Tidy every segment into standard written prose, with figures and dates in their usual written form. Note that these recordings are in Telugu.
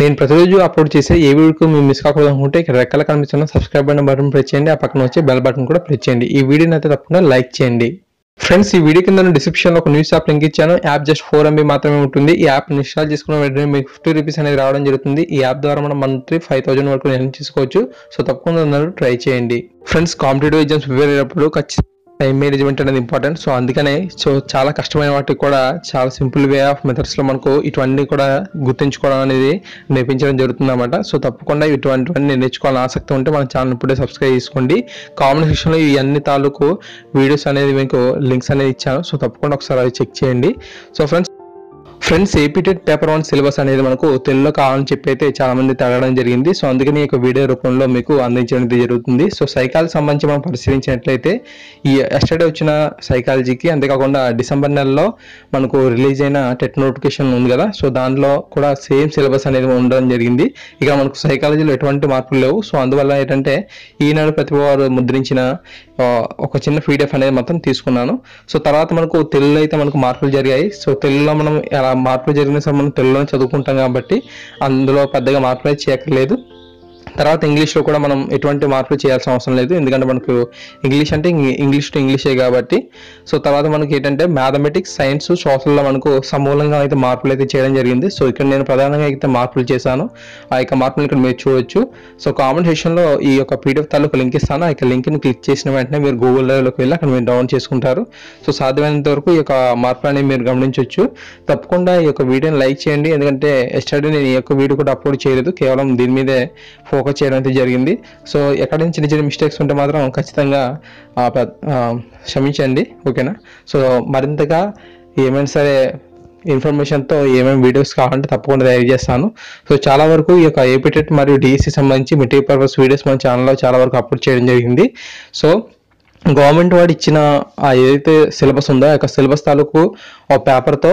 నేను ప్రతిరోజు అప్లోడ్ చేసే ఏ వీడియోకి మీరు మిస్ కాకూడదు అనుకుంటే ఇక్కడ రెక్కల కనిపిస్తున్న సబ్స్క్రైబ్ అనే బటన్ ప్రెస్ చేయండి, ఆ పక్కన వచ్చే బెల్ బటన్ కూడా ప్రెస్ చేయండి. ఈ వీడియోని అయితే తప్పకుండా లైక్ చేయండి. ఫ్రెండ్స్, ఈ వీడియో కింద డిస్క్రిప్షన్లో ఒక న్యూస్ యాప్ లింక్ ఇచ్చాను. యాప్ జస్ట్ 4 MB మాత్రమే ఉంటుంది. ఈ యాప్ ఇన్స్టాల్ చేసుకున్న వెంటనే మీకు 50 రూపీస్ అనేది రావడం జరుగుతుంది. ఈ యాప్ ద్వారా మనం మంత్లీ 5000 వరకు ఎర్న్ చేసుకోవచ్చు. సో తప్పకుండా అందరూ ట్రై చేయండి. ఫ్రెండ్స్, కాంపిటేటివ్ ఎగ్జామ్స్ ప్రిపేర్ అయ్యేటప్పుడు ఖచ్చితంగా టైం మేనేజ్మెంట్ అనేది ఇంపార్టెంట్. సో అందుకనే చాలా కష్టమైన వాటికి కూడా చాలా సింపుల్ వే ఆఫ్ మెథడ్స్లో మనకు ఇటువంటివి కూడా గుర్తుంచుకోవడం అనేది నేర్పించడం జరుగుతుంది అన్నమాట. సో తప్పకుండా ఇటువంటివన్నీ నేర్చుకోవాలని ఆసక్తి ఉంటే మన ఛానల్ ఇప్పుడే సబ్స్క్రైబ్ చేసుకోండి. కామెంట్ సెక్షన్లో ఈ అన్ని తాలూకు వీడియోస్ అనేది మీకు లింక్స్ అనేది ఇచ్చాను. సో తప్పకుండా ఒకసారి అవి చెక్ చేయండి. So friends APTET paper 1 syllabus అనేది మనకు తెలుగులో కావాలని చెప్పి అయితే చాలా మంది అడగడం జరిగింది. సో అందుకని ఈ వీడియో రూపంలో మీకు అందించడం జరుగుతుంది. సో సైకాలజీ సంబంధించి మనం పరిశీలించినట్లయితే ఈ ఎస్టర్డే వచ్చిన సైకాలజీకి, అంతేకాకుండా డిసెంబర్ నెలలో మనకు రిలీజ్ అయిన టెట్ నోటిఫికేషన్ ఉంది కదా, సో దానిలో కూడా సేమ్ సిలబస్ అనేది ఉండడం జరిగింది. ఇక మనకు సైకాలజీలో ఎటువంటి మార్పులు లేవు. సో అందువల్ల ఏంటంటే ఈనాడు ప్రతిభవారు ముద్రించిన ఒక చిన్న పీడిఎఫ్ అనేది మొత్తం తీసుకున్నాను. సో తర్వాత మనకు తెలుగులో అయితే మనకు మార్పులు జరిగాయి. సో తెలుగులో మనం ఎలా మార్పులు జరిగిన మనం తెలుగులోనే చదువుకుంటాం కాబట్టి అందులో పెద్దగా మార్పులు అయితే చేయక్కర్లేదు. తర్వాత ఇంగ్లీష్లో కూడా మనం ఎటువంటి మార్పులు చేయాల్సిన అవసరం లేదు, ఎందుకంటే మనకు ఇంగ్లీష్ అంటే ఇంగ్లీష్ టు ఇంగ్లీషే కాబట్టి. సో తర్వాత మనకి ఏంటంటే మ్యాథమెటిక్స్, సైన్స్, సోషల్లో మనకు సమూలంగా అయితే మార్పులు అయితే చేయడం జరిగింది. సో ఇక్కడ నేను ప్రధానంగా అయితే మార్పులు చేశాను. ఆ యొక్క మార్పులు ఇక్కడ మీరు చూడొచ్చు. సో కామెంట్ సెక్షన్లో ఈ యొక్క పీడిఎఫ్ తాలూకు లింక్ ఇస్తాను. ఆ యొక్క లింక్ని క్లిక్ చేసిన వెంటనే మీరు గూగుల్లోకి వెళ్ళి అక్కడ మీరు డౌన్లోడ్ చేసుకుంటారు. సో సాధ్యమైనంత వరకు ఈ యొక్క మార్పులు అనేవి మీరు గమనించవచ్చు. తప్పకుండా ఈ యొక్క వీడియోని లైక్ చేయండి, ఎందుకంటే ఎస్టర్డే నేను ఈ యొక్క వీడియో కూడా అప్లోడ్ చేయలేదు, కేవలం దీని మీదే ఫోకస్ చేయడం అయితే జరిగింది. సో ఎక్కడైనా చిన్న చిన్న మిస్టేక్స్ ఉంటే మాత్రం ఖచ్చితంగా క్షమించండి, ఓకేనా. సో మరింతగా ఏమైనా సరే ఇన్ఫర్మేషన్తో ఏమేమి వీడియోస్ కావాలంటే తప్పకుండా తయారు చేస్తాను. సో చాలా వరకు ఈ యొక్క ఏపీటెట్ మరియు డిఎస్సి సంబంధించి మెటీరియల్ పర్పస్ వీడియోస్ మన ఛానల్లో చాలా వరకు అప్లోడ్ చేయడం జరిగింది. సో గవర్నమెంట్ వాడు ఇచ్చిన ఏదైతే సిలబస్ ఉందో ఆ యొక్క సిలబస్ తాలూకు ఒక పేపర్తో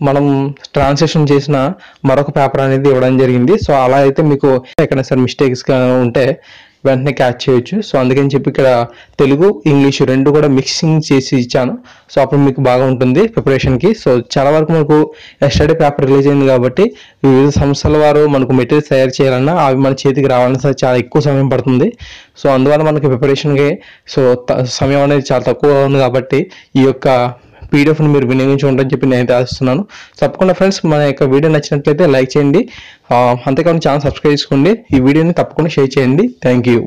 మనం ట్రాన్స్లేషన్ చేసిన మరొక పేపర్ అనేది ఇవ్వడం జరిగింది. సో అలా అయితే మీకు ఎక్కడైనా సరే మిస్టేక్స్గా ఉంటే వెంటనే క్యాచ్ చేయొచ్చు. సో అందుకని చెప్పి ఇక్కడ తెలుగు, ఇంగ్లీషు రెండు కూడా మిక్సింగ్ చేసి ఇచ్చాను. సో అప్పుడు మీకు బాగా ఉంటుంది ప్రిపరేషన్కి. సో చాలా వరకు మనకు ఎస్టర్డే పేపర్ రిలీజ్ అయింది కాబట్టి వివిధ సంస్థల వారు మనకు మెటీరియల్స్ తయారు చేయాలన్నా అవి మన చేతికి రావాలన్నా సరే చాలా ఎక్కువ సమయం పడుతుంది. సో అందువల్ల మనకి ప్రిపరేషన్కి సమయం అనేది చాలా తక్కువ ఉంది కాబట్టి ఈ యొక్క పీడిఎఫ్ని మీరు వినియోగించుకుంటారని చెప్పి నేను ఆశిస్తున్నాను. తప్పకుండా ఫ్రెండ్స్, మన యొక్క వీడియో నచ్చినట్లయితే లైక్ చేయండి, అంతేకాకుండా ఛానల్ సబ్స్క్రైబ్ చేసుకోండి. ఈ వీడియోని తప్పకుండా షేర్ చేయండి. Thank you.